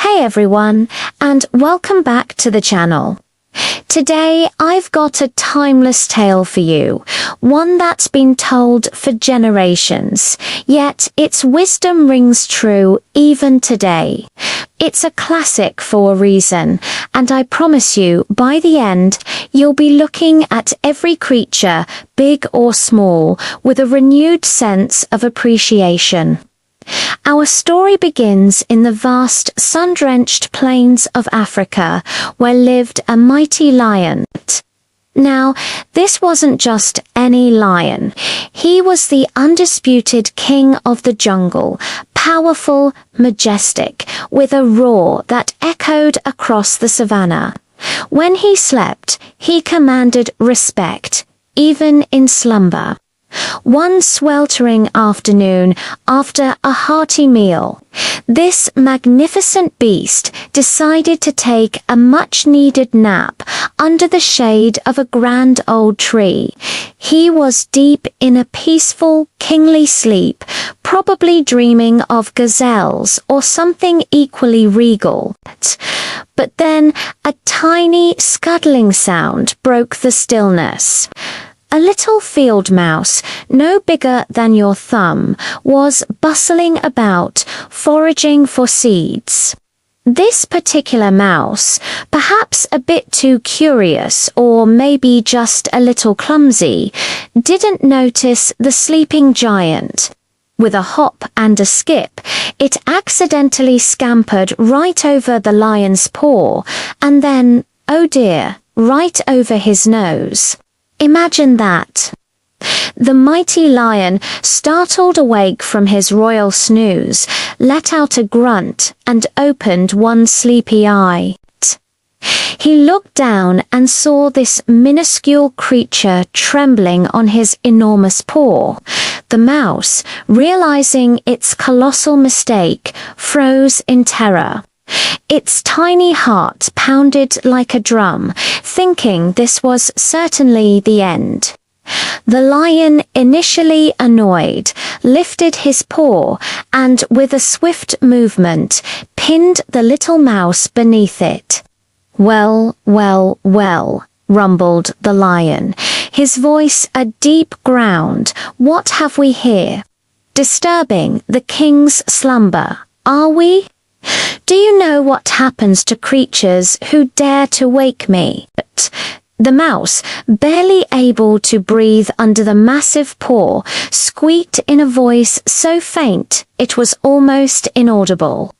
Hey everyone, and welcome back to the channel. Today I've got a timeless tale for you, one that's been told for generations, yet its wisdom rings true even today. It's a classic for a reason, and I promise you, by the end, you'll be looking at every creature, big or small, with a renewed sense of appreciation. Our story begins in the vast, sun-drenched plains of Africa, where lived a mighty lion. Now, this wasn't just any lion. He was the undisputed king of the jungle, powerful, majestic, with a roar that echoed across the savannah. When he slept, he commanded respect, even in slumber. One sweltering afternoon, after a hearty meal, this magnificent beast decided to take a much-needed nap under the shade of a grand old tree. He was deep in a peaceful, kingly sleep, probably dreaming of gazelles or something equally regal. But then a tiny, scuttling sound broke the stillness. A little field mouse, no bigger than your thumb, was bustling about, foraging for seeds. This particular mouse, perhaps a bit too curious or maybe just a little clumsy, didn't notice the sleeping giant. With a hop and a skip, it accidentally scampered right over the lion's paw, and then, oh dear, right over his nose. Imagine that. The mighty lion, startled awake from his royal snooze, let out a grunt and opened one sleepy eye. He looked down and saw this minuscule creature trembling on his enormous paw. The mouse, realizing its colossal mistake, froze in terror. Its tiny heart pounded like a drum, thinking this was certainly the end. The lion, initially annoyed, lifted his paw and, with a swift movement, pinned the little mouse beneath it. "Well, well, well," rumbled the lion, his voice a deep ground. "What have we here? Disturbing the king's slumber, are we? Do you know what happens to creatures who dare to wake me?" The mouse, barely able to breathe under the massive paw, squeaked in a voice so faint it was almost inaudible.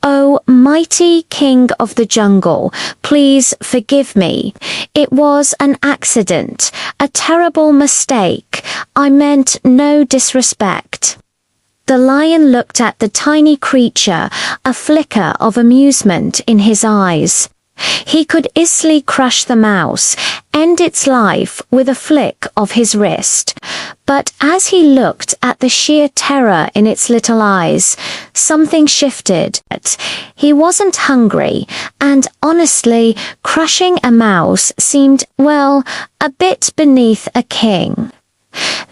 "Oh, mighty king of the jungle, please forgive me. It was an accident, a terrible mistake. I meant no disrespect." The lion looked at the tiny creature, a flicker of amusement in his eyes. He could easily crush the mouse, end its life with a flick of his wrist. But as he looked at the sheer terror in its little eyes, something shifted. He wasn't hungry, and honestly, crushing a mouse seemed, well, a bit beneath a king.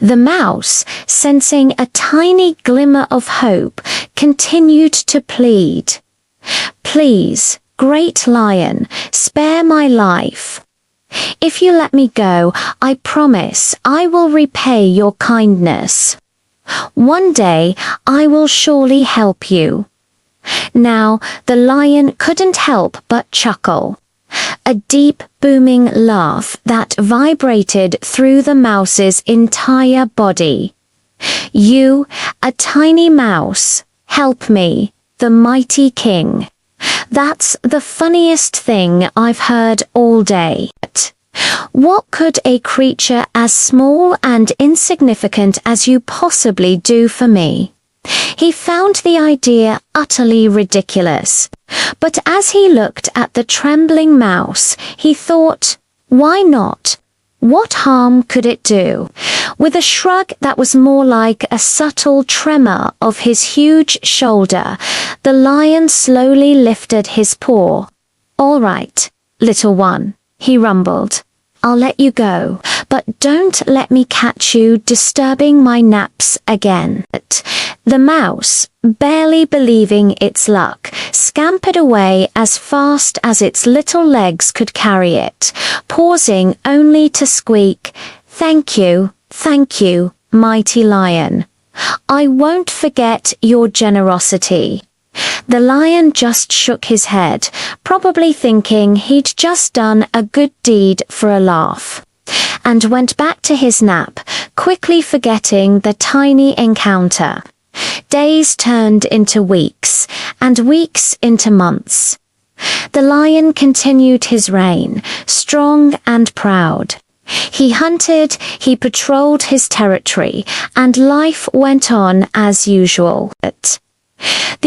The mouse, sensing a tiny glimmer of hope, continued to plead. "Please, great lion, spare my life. If you let me go, I promise I will repay your kindness. One day I will surely help you." Now, the lion couldn't help but chuckle. A deep, booming laugh that vibrated through the mouse's entire body. "You, a tiny mouse, help me, the mighty king. That's the funniest thing I've heard all day. What could a creature as small and insignificant as you possibly do for me?" He found the idea utterly ridiculous. But as he looked at the trembling mouse, he thought, why not? What harm could it do? With a shrug that was more like a subtle tremor of his huge shoulder, the lion slowly lifted his paw. "All right, little one," he rumbled. "I'll let you go, but don't let me catch you disturbing my naps again." The mouse, barely believing its luck, scampered away as fast as its little legs could carry it, pausing only to squeak, thank you, mighty lion. I won't forget your generosity." The lion just shook his head, probably thinking he'd just done a good deed for a laugh, and went back to his nap, quickly forgetting the tiny encounter. Days turned into weeks, and weeks into months. The lion continued his reign, strong and proud. He hunted, he patrolled his territory, and life went on as usual.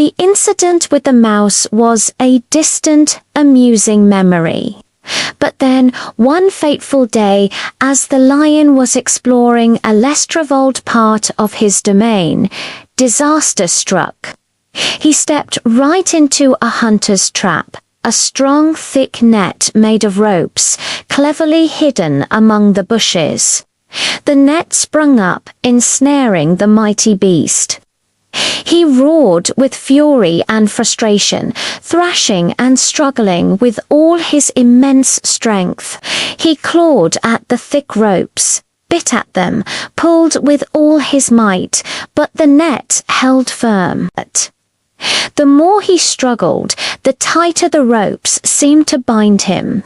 The incident with the mouse was a distant, amusing memory. But then, one fateful day, as the lion was exploring a less traveled part of his domain, disaster struck. He stepped right into a hunter's trap, a strong, thick net made of ropes, cleverly hidden among the bushes. The net sprung up, ensnaring the mighty beast. He roared with fury and frustration, thrashing and struggling with all his immense strength. He clawed at the thick ropes, bit at them, pulled with all his might, but the net held firm. The more he struggled, the tighter the ropes seemed to bind him.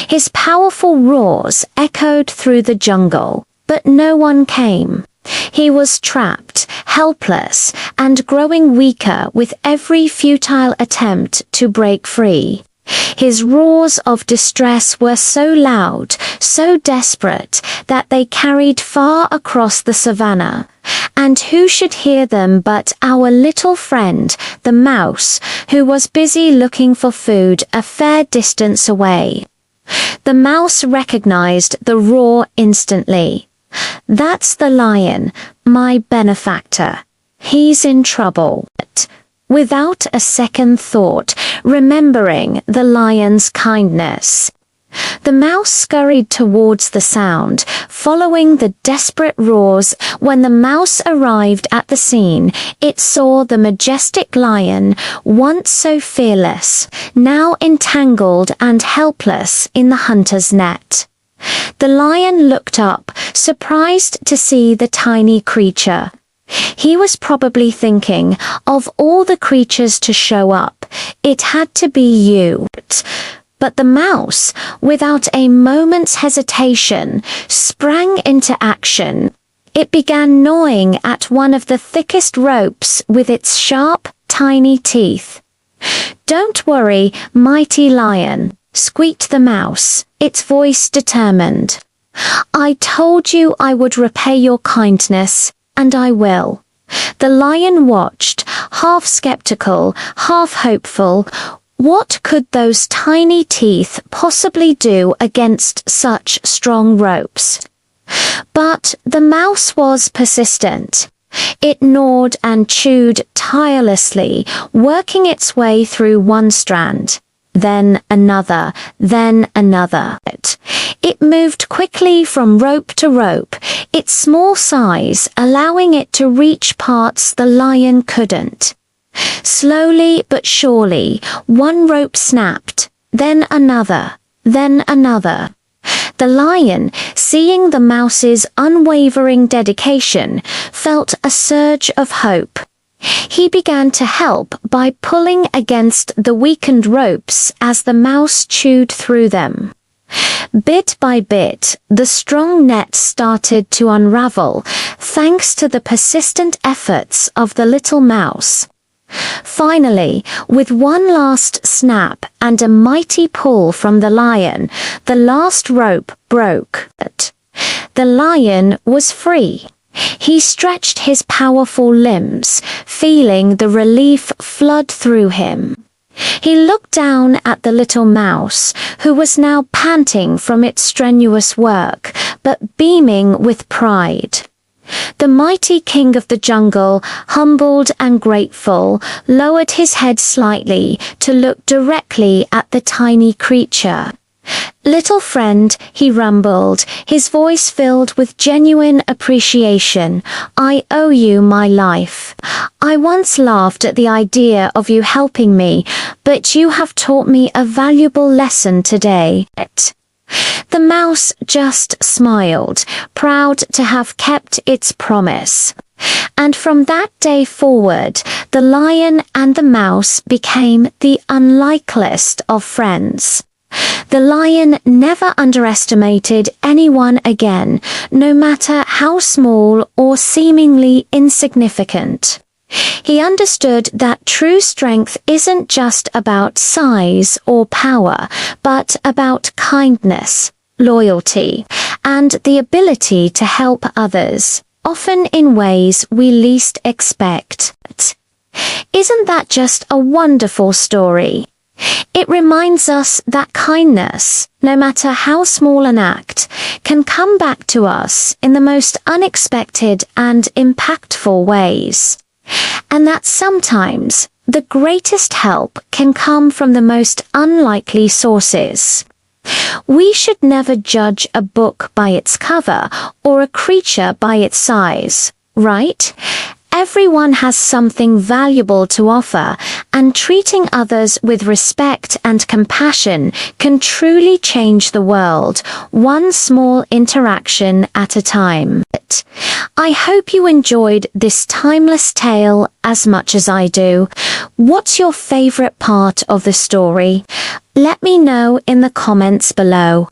His powerful roars echoed through the jungle, but no one came. He was trapped, helpless, and growing weaker with every futile attempt to break free. His roars of distress were so loud, so desperate, that they carried far across the savannah. And who should hear them but our little friend, the mouse, who was busy looking for food a fair distance away. The mouse recognized the roar instantly. "That's the lion, my benefactor. He's in trouble." Without a second thought, remembering the lion's kindness, the mouse scurried towards the sound, following the desperate roars. When the mouse arrived at the scene, it saw the majestic lion, once so fearless, now entangled and helpless in the hunter's net. The lion looked up, surprised to see the tiny creature. He was probably thinking, of all the creatures to show up, it had to be you. But the mouse, without a moment's hesitation, sprang into action. It began gnawing at one of the thickest ropes with its sharp, tiny teeth. "Don't worry, mighty lion," squeaked the mouse, its voice determined. "I told you I would repay your kindness, and I will." The lion watched, half skeptical, half hopeful. What could those tiny teeth possibly do against such strong ropes? But the mouse was persistent. It gnawed and chewed tirelessly, working its way through one strand, then another, then another. It moved quickly from rope to rope, its small size allowing it to reach parts the lion couldn't. Slowly but surely, one rope snapped, then another, then another. The lion, seeing the mouse's unwavering dedication, felt a surge of hope. He began to help by pulling against the weakened ropes as the mouse chewed through them. Bit by bit, the strong net started to unravel, thanks to the persistent efforts of the little mouse. Finally, with one last snap and a mighty pull from the lion, the last rope broke. The lion was free. He stretched his powerful limbs, feeling the relief flood through him. He looked down at the little mouse, who was now panting from its strenuous work, but beaming with pride. The mighty king of the jungle, humbled and grateful, lowered his head slightly to look directly at the tiny creature. Little friend, he rumbled, his voice filled with genuine appreciation, I owe you my life. I once laughed at the idea of you helping me, but you have taught me a valuable lesson today. The mouse just smiled, proud to have kept its promise. And from that day forward, the lion and the mouse became the unlikeliest of friends. The lion never underestimated anyone again, no matter how small or seemingly insignificant. He understood that true strength isn't just about size or power, but about kindness, loyalty, and the ability to help others, often in ways we least expect. Isn't that just a wonderful story? It reminds us that kindness, no matter how small an act, can come back to us in the most unexpected and impactful ways. And that sometimes the greatest help can come from the most unlikely sources. We should never judge a book by its cover or a creature by its size, right? Everyone has something valuable to offer, and treating others with respect and compassion can truly change the world, one small interaction at a time. I hope you enjoyed this timeless tale as much as I do. What's your favorite part of the story? Let me know in the comments below.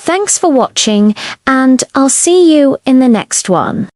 Thanks for watching, and I'll see you in the next one.